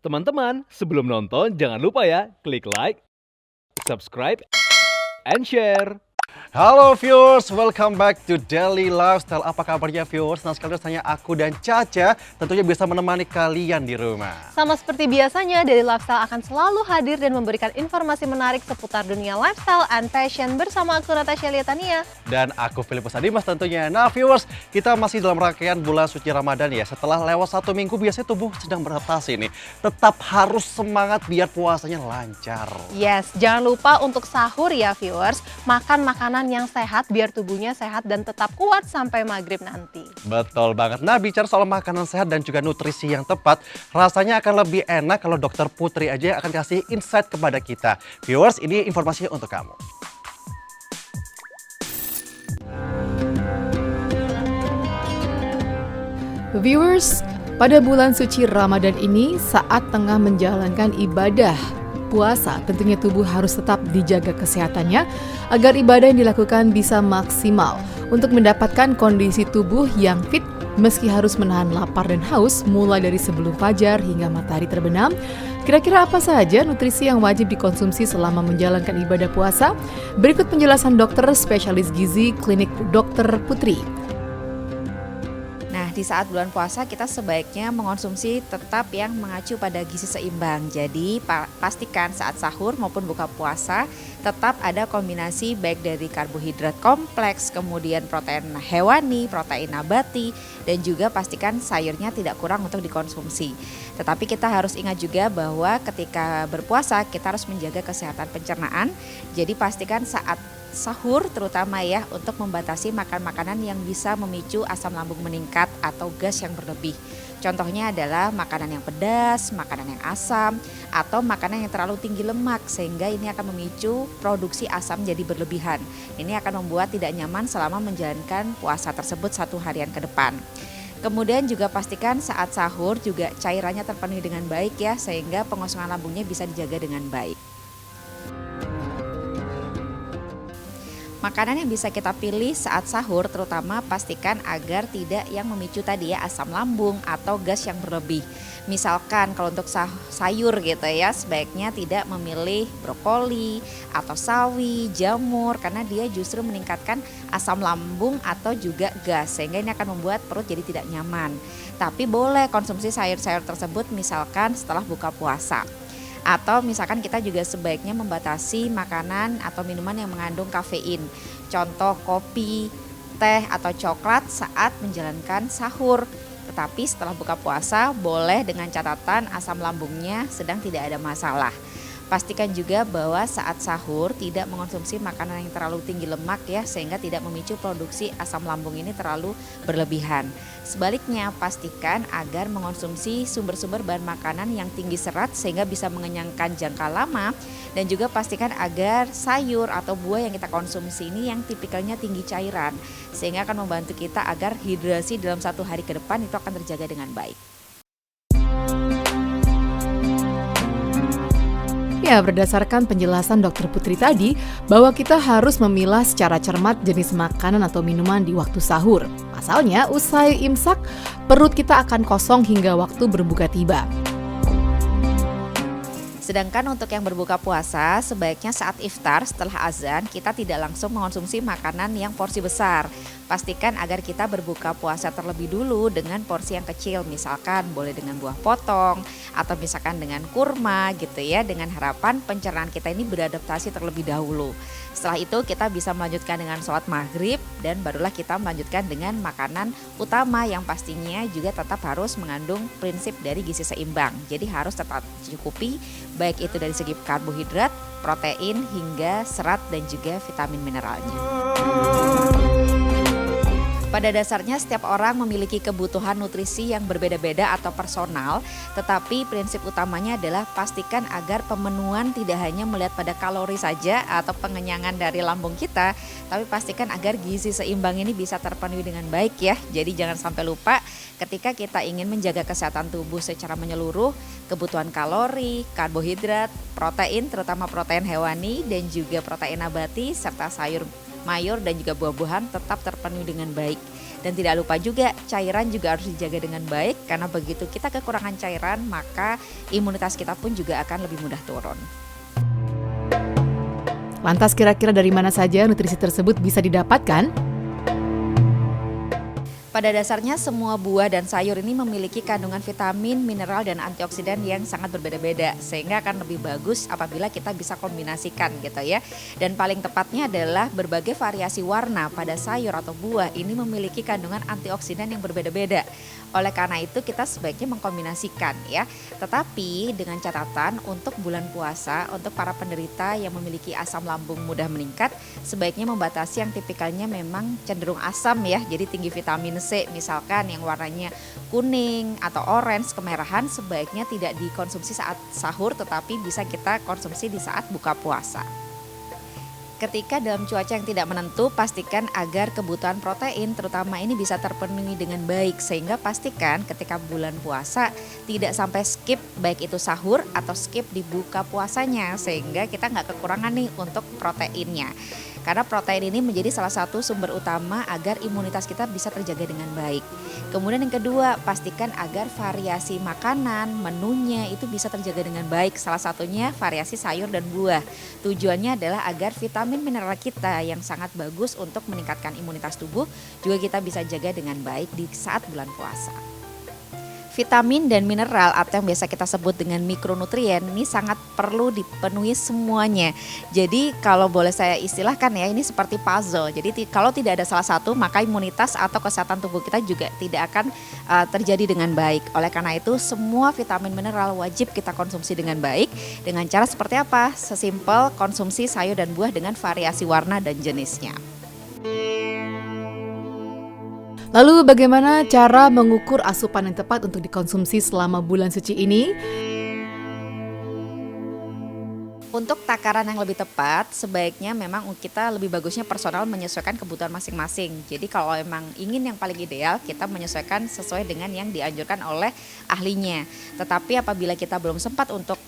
Teman-teman, sebelum nonton jangan lupa ya klik like, subscribe, and share. Halo viewers, welcome back to Daily Lifestyle. Apa kabarnya viewers? Nah sekalian tanya aku dan Caca tentunya bisa menemani kalian di rumah. Sama seperti biasanya, Daily Lifestyle akan selalu hadir dan memberikan informasi menarik seputar dunia lifestyle and fashion bersama aku Natasha Liatania. Dan aku Filipus Adimas tentunya. Nah viewers, kita masih dalam rangkaian bulan suci Ramadan ya. Setelah lewat 1 minggu biasanya tubuh sedang beradaptasi nih. Tetap harus semangat biar puasanya lancar. Yes, jangan lupa untuk sahur ya viewers, makan makanan yang sehat biar tubuhnya sehat dan tetap kuat sampai maghrib nanti. Betul banget. Nah bicara soal makanan sehat dan juga nutrisi yang tepat, rasanya akan lebih enak kalau Dokter Putri aja yang akan kasih insight kepada kita. Viewers, ini informasinya untuk kamu. Viewers, pada bulan suci Ramadan ini saat tengah menjalankan ibadah puasa, tentunya tubuh harus tetap dijaga kesehatannya agar ibadah yang dilakukan bisa maksimal untuk mendapatkan kondisi tubuh yang fit meski harus menahan lapar dan haus mulai dari sebelum fajar hingga matahari terbenam. Kira-kira apa saja nutrisi yang wajib dikonsumsi selama menjalankan ibadah puasa? Berikut penjelasan dokter spesialis gizi Klinik Dokter Putri. Nah, di saat bulan puasa kita sebaiknya mengonsumsi tetap yang mengacu pada gizi seimbang. Jadi pastikan saat sahur maupun buka puasa tetap ada kombinasi baik dari karbohidrat kompleks, kemudian protein hewani, protein nabati, dan juga pastikan sayurnya tidak kurang untuk dikonsumsi. Tetapi kita harus ingat juga bahwa ketika berpuasa kita harus menjaga kesehatan pencernaan. Jadi pastikan saat sahur terutama ya untuk membatasi makan makanan yang bisa memicu asam lambung meningkat atau gas yang berlebih. Contohnya adalah makanan yang pedas, makanan yang asam, atau makanan yang terlalu tinggi lemak sehingga ini akan memicu produksi asam jadi berlebihan. Ini akan membuat tidak nyaman selama menjalankan puasa tersebut 1 harian ke depan. Kemudian juga pastikan saat sahur juga cairannya terpenuhi dengan baik ya sehingga pengosongan lambungnya bisa dijaga dengan baik. Makanan yang bisa kita pilih saat sahur terutama pastikan agar tidak yang memicu tadi ya asam lambung atau gas yang berlebih. Misalkan kalau untuk sayur gitu ya sebaiknya tidak memilih brokoli atau sawi, jamur karena dia justru meningkatkan asam lambung atau juga gas sehingga ini akan membuat perut jadi tidak nyaman. Tapi boleh konsumsi sayur-sayur tersebut misalkan setelah buka puasa. Atau misalkan kita juga sebaiknya membatasi makanan atau minuman yang mengandung kafein. Contoh kopi, teh atau coklat saat menjalankan sahur. Tetapi setelah buka puasa boleh dengan catatan asam lambungnya sedang tidak ada masalah. Pastikan juga bahwa saat sahur tidak mengonsumsi makanan yang terlalu tinggi lemak ya sehingga tidak memicu produksi asam lambung ini terlalu berlebihan. Sebaliknya pastikan agar mengonsumsi sumber-sumber bahan makanan yang tinggi serat sehingga bisa mengenyangkan jangka lama dan juga pastikan agar sayur atau buah yang kita konsumsi ini yang tipikalnya tinggi cairan sehingga akan membantu kita agar hidrasi dalam 1 hari ke depan itu akan terjaga dengan baik. Ya, berdasarkan penjelasan Dokter Putri tadi, bahwa kita harus memilah secara cermat jenis makanan atau minuman di waktu sahur. Pasalnya, usai imsak, perut kita akan kosong hingga waktu berbuka tiba. Sedangkan untuk yang berbuka puasa, sebaiknya saat iftar setelah azan kita tidak langsung mengonsumsi makanan yang porsi besar. Pastikan agar kita berbuka puasa terlebih dulu dengan porsi yang kecil, misalkan boleh dengan buah potong atau misalkan dengan kurma gitu ya, dengan harapan pencernaan kita ini beradaptasi terlebih dahulu. Setelah itu kita bisa melanjutkan dengan sholat maghrib dan barulah kita melanjutkan dengan makanan utama yang pastinya juga tetap harus mengandung prinsip dari gizi seimbang. Jadi harus tetap cukupi baik itu dari segi karbohidrat, protein hingga serat dan juga vitamin mineralnya. Pada dasarnya setiap orang memiliki kebutuhan nutrisi yang berbeda-beda atau personal, tetapi prinsip utamanya adalah pastikan agar pemenuhan tidak hanya melihat pada kalori saja atau pengenyangan dari lambung kita, tapi pastikan agar gizi seimbang ini bisa terpenuhi dengan baik ya. Jadi jangan sampai lupa ketika kita ingin menjaga kesehatan tubuh secara menyeluruh, kebutuhan kalori, karbohidrat, protein terutama protein hewani dan juga protein nabati serta sayur mayur dan juga buah-buahan tetap terpenuhi dengan baik. Dan tidak lupa juga cairan juga harus dijaga dengan baik karena begitu kita kekurangan cairan maka imunitas kita pun juga akan lebih mudah turun. Lantas kira-kira dari mana saja nutrisi tersebut bisa didapatkan? Pada dasarnya semua buah dan sayur ini memiliki kandungan vitamin, mineral, dan antioksidan yang sangat berbeda-beda sehingga akan lebih bagus apabila kita bisa kombinasikan gitu ya. Dan paling tepatnya adalah berbagai variasi warna pada sayur atau buah ini memiliki kandungan antioksidan yang berbeda-beda. Oleh karena itu kita sebaiknya mengkombinasikan ya. Tetapi dengan catatan untuk bulan puasa untuk para penderita yang memiliki asam lambung mudah meningkat sebaiknya membatasi yang tipikalnya memang cenderung asam ya. Jadi tinggi vitamin C misalkan yang warnanya kuning atau orange kemerahan sebaiknya tidak dikonsumsi saat sahur tetapi bisa kita konsumsi di saat buka puasa. Ketika dalam cuaca yang tidak menentu, pastikan agar kebutuhan protein terutama ini bisa terpenuhi dengan baik. Sehingga pastikan ketika bulan puasa tidak sampai skip baik itu sahur atau skip di buka puasanya. Sehingga kita nggak kekurangan nih untuk proteinnya. Karena protein ini menjadi salah satu sumber utama agar imunitas kita bisa terjaga dengan baik. Kemudian yang kedua, pastikan agar variasi makanan, menunya itu bisa terjaga dengan baik. Salah satunya variasi sayur dan buah. Tujuannya adalah agar vitamin mineral kita yang sangat bagus untuk meningkatkan imunitas tubuh juga kita bisa jaga dengan baik di saat bulan puasa. Vitamin dan mineral atau yang biasa kita sebut dengan mikronutrien ini sangat perlu dipenuhi semuanya. Jadi kalau boleh saya istilahkan ya ini seperti puzzle. Jadi kalau tidak ada salah satu maka imunitas atau kesehatan tubuh kita juga tidak akan terjadi dengan baik. Oleh karena itu semua vitamin mineral wajib kita konsumsi dengan baik. Dengan cara seperti apa? Sesimpel konsumsi sayur dan buah dengan variasi warna dan jenisnya. Lalu bagaimana cara mengukur asupan yang tepat untuk dikonsumsi selama bulan suci ini? Untuk takaran yang lebih tepat, sebaiknya memang kita lebih bagusnya personal menyesuaikan kebutuhan masing-masing. Jadi kalau memang ingin yang paling ideal, kita menyesuaikan sesuai dengan yang dianjurkan oleh ahlinya. Tetapi apabila kita belum sempat untuk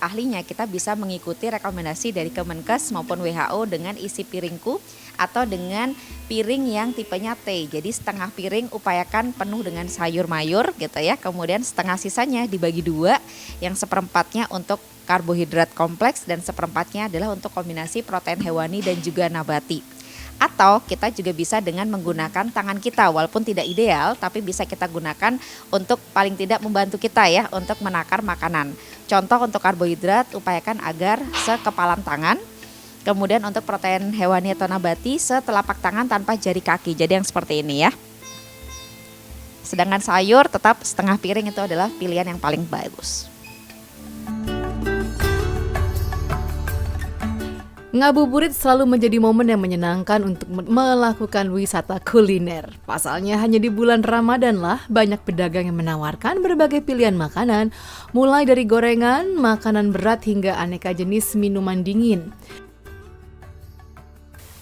ahlinya, kita bisa mengikuti rekomendasi dari Kemenkes maupun WHO dengan isi piringku atau dengan piring yang tipenya T. Jadi setengah piring upayakan penuh dengan sayur mayur gitu ya. Kemudian setengah sisanya dibagi dua, yang seperempatnya untuk karbohidrat kompleks dan seperempatnya adalah untuk kombinasi protein hewani dan juga nabati. Atau kita juga bisa dengan menggunakan tangan kita walaupun tidak ideal tapi bisa kita gunakan untuk paling tidak membantu kita ya untuk menakar makanan. Contoh untuk karbohidrat upayakan agar sekepalan tangan. Kemudian untuk protein hewani atau nabati setelapak tangan tanpa jari kaki. Jadi yang seperti ini ya. Sedangkan sayur tetap setengah piring itu adalah pilihan yang paling bagus. Ngabuburit selalu menjadi momen yang menyenangkan untuk melakukan wisata kuliner. Pasalnya hanya di bulan Ramadan lah banyak pedagang yang menawarkan berbagai pilihan makanan, mulai dari gorengan, makanan berat hingga aneka jenis minuman dingin.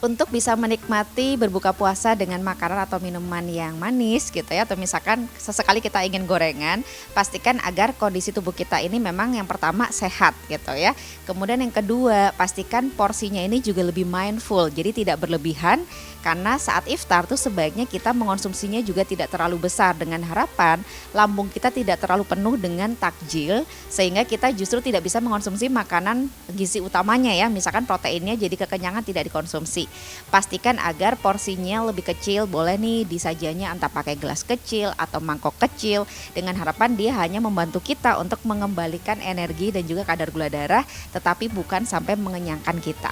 Untuk bisa menikmati berbuka puasa dengan makanan atau minuman yang manis gitu ya, atau misalkan sesekali kita ingin gorengan, pastikan agar kondisi tubuh kita ini memang yang pertama sehat gitu ya. Kemudian yang kedua, pastikan porsinya ini juga lebih mindful, jadi tidak berlebihan. Karena saat iftar tuh sebaiknya kita mengonsumsinya juga tidak terlalu besar dengan harapan lambung kita tidak terlalu penuh dengan takjil sehingga kita justru tidak bisa mengonsumsi makanan gizi utamanya ya, misalkan proteinnya jadi kekenyangan tidak dikonsumsi. Pastikan agar porsinya lebih kecil, boleh nih disajiannya entah pakai gelas kecil atau mangkok kecil dengan harapan dia hanya membantu kita untuk mengembalikan energi dan juga kadar gula darah tetapi bukan sampai mengenyangkan kita.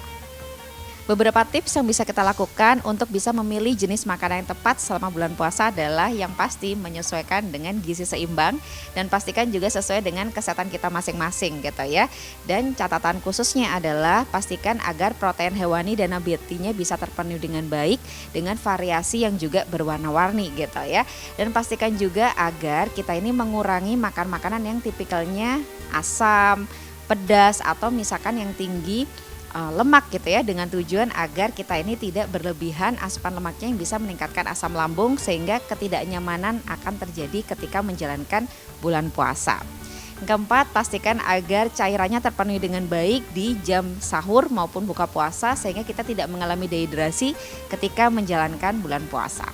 Beberapa tips yang bisa kita lakukan untuk bisa memilih jenis makanan yang tepat selama bulan puasa adalah yang pasti menyesuaikan dengan gizi seimbang dan pastikan juga sesuai dengan kesehatan kita masing-masing gitu ya. Dan catatan khususnya adalah pastikan agar protein hewani dan nabatinya bisa terpenuhi dengan baik dengan variasi yang juga berwarna-warni gitu ya. Dan pastikan juga agar kita ini mengurangi makan makanan yang tipikalnya asam, pedas atau misalkan yang tinggi lemak gitu ya, dengan tujuan agar kita ini tidak berlebihan asupan lemaknya yang bisa meningkatkan asam lambung sehingga ketidaknyamanan akan terjadi ketika menjalankan bulan puasa. Keempat, pastikan agar cairannya terpenuhi dengan baik di jam sahur maupun buka puasa sehingga kita tidak mengalami dehidrasi ketika menjalankan bulan puasa.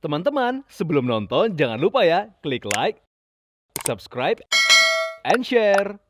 Teman-teman, sebelum nonton jangan lupa ya klik like, subscribe, and share.